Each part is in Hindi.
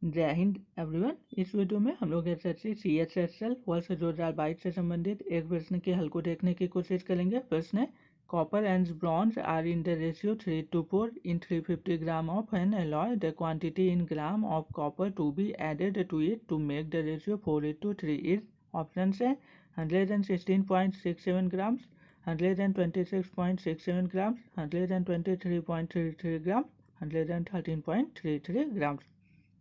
जय हिंद एवरीवन। इस वीडियो में हम लोग एसएससी CHSL वर्ष 2022 से संबंधित एक प्रश्न के हल को देखने की कोशिश करेंगे। प्रश्न है, copper and bronze are in the ratio 3:4 in 350 gram of an alloy. The quantity in gram of copper to be added to it to make the ratio 4:3 is. Option है 116.67 ग्राम्स, 126.67 ग्राम्स, 123.33 ग्राम, 113.33 ग्राम्स।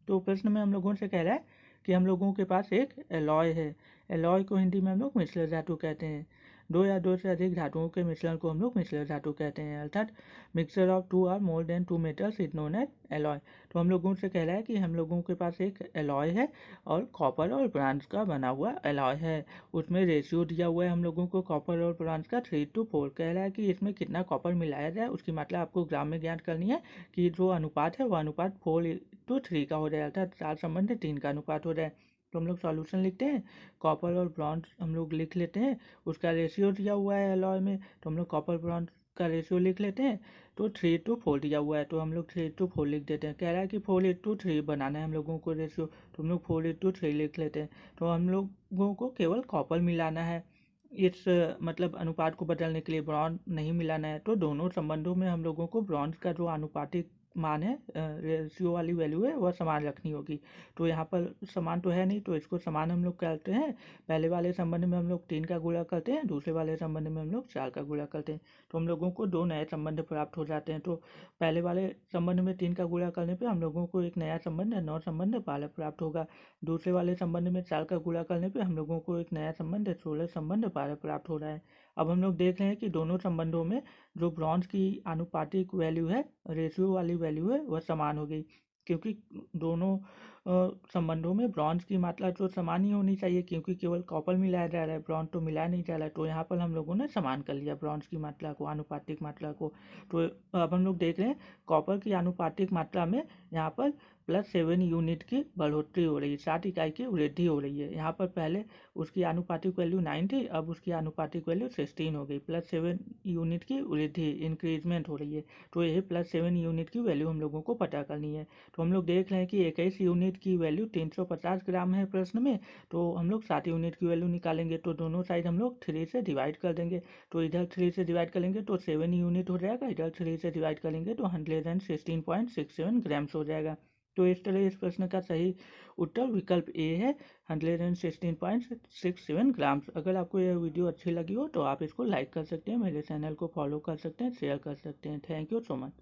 तो प्रश्न में हम लोगों से कह रहा है कि हम लोगों के पास एक एलॉय है। एलॉय को हिंदी में हम लोग मिश्र धातु कहते हैं। दो या दो से अधिक धातुओं के मिश्रण को हम लोग मिश्र धातु कहते हैं, अर्थात mixture of two or more than two metals is known as alloy. तो हम लोगों से कह रहा है कि हम लोगों के पास एक एलॉय है और कॉपर और ब्रॉन्ज का बना हुआ एलॉय है। उसमें रेशियो दिया हुआ है हम लोगों को कॉपर और ब्रॉन्ज का 3:4। कह रहा है कि इसमें कितना कॉपर मिलाया जाए, उसकी मात्रा आपको ग्राम में ज्ञात करनी है कि जो अनुपात है वो अनुपात 4:3 का हो जाए, अर्थात 4:3 का अनुपात हो जाए। तो हम लोग सॉल्यूशन लिखते हैं। कॉपर और ब्रॉन्ज हम लोग लिख लेते हैं, उसका रेशियो दिया हुआ है एलॉय में, तो हम लोग कॉपर ब्रॉन्ज का रेशियो लिख लेते हैं। तो 3:4 दिया हुआ है, तो हम लोग 3:4 लिख देते हैं। कह रहा है कि 4:3 बनाना है हम लोगों को रेशियो, तो हम लोग 4:3 लिख लेते हैं। तो हम लोगों को केवल कॉपर मिलाना है, इस मतलब अनुपात को बदलने के लिए ब्रॉन्ज नहीं मिलाना है। तो दोनों संबंधों में हम लोगों को ब्रॉन्ज का जो आनुपातिक मान है, रेशियो वाली वैल्यू है, वह समान रखनी होगी। तो यहाँ पर समान तो है नहीं, तो इसको समान हम लोग करते हैं। पहले वाले संबंध में हम लोग 3 का गुणा करते हैं, दूसरे वाले संबंध में हम लोग 4 का गुणा करते हैं। तो हम लोगों को दो नए संबंध प्राप्त हो जाते हैं। तो पहले वाले संबंध में 3 का गुणा करने पर हम लोगों को एक नया संबंध 9 संबंध 12 प्राप्त होगा। दूसरे वाले संबंध में 4 का गुणा करने पर हम लोगों को एक नया संबंध 16 संबंध 12 प्राप्त हो रहा है। अब हम लोग देख रहे हैं कि दोनों संबंधों में जो ब्रॉन्ज की आनुपातिक वैल्यू है, रेशियो वाली वैल्यू है, वह समान हो गई। क्योंकि दोनों संबंधों में ब्रॉन्ज की मात्रा तो समान ही होनी चाहिए, क्योंकि केवल कॉपर मिलाया जा रहा है, ब्रॉन्ज तो मिलाया नहीं जा रहा है। तो यहाँ पर हम लोगों ने समान कर लिया ब्रॉन्ज की मात्रा को, आनुपातिक मात्रा को। तो अब हम लोग देख रहे हैं कॉपर की आनुपातिक मात्रा में यहाँ पर +7 यूनिट की बढ़ोतरी हो रही है, 7 इकाई की वृद्धि हो रही है। यहाँ पर पहले उसकी आनुपातिक वैल्यू 9 थी, अब उसकी आनुपातिक वैल्यू 16 हो गई। +7 यूनिट की वृद्धि, इंक्रीजमेंट हो रही है। तो यही +7 यूनिट की वैल्यू हम लोगों को पता करनी है। तो हम लोग देख रहे हैं कि 21 यूनिट की वैल्यू 350 ग्राम है प्रश्न में। तो हम लोग 7 यूनिट की वैल्यू निकालेंगे, तो दोनों साइड हम लोग 3 से डिवाइड कर देंगे। तो इधर 3 से डिवाइड करेंगे तो 7 यूनिट हो जाएगा, इधर 3 से डिवाइड करेंगे तो 116.67 ग्राम्स हो जाएगा। तो इस तरह इस प्रश्न का सही उत्तर विकल्प ए है, 116.67 ग्राम्स। अगर आपको यह वीडियो अच्छी लगी हो तो आप इसको लाइक कर सकते हैं, मेरे चैनल को फॉलो कर सकते हैं, शेयर कर सकते हैं। Thank you so much.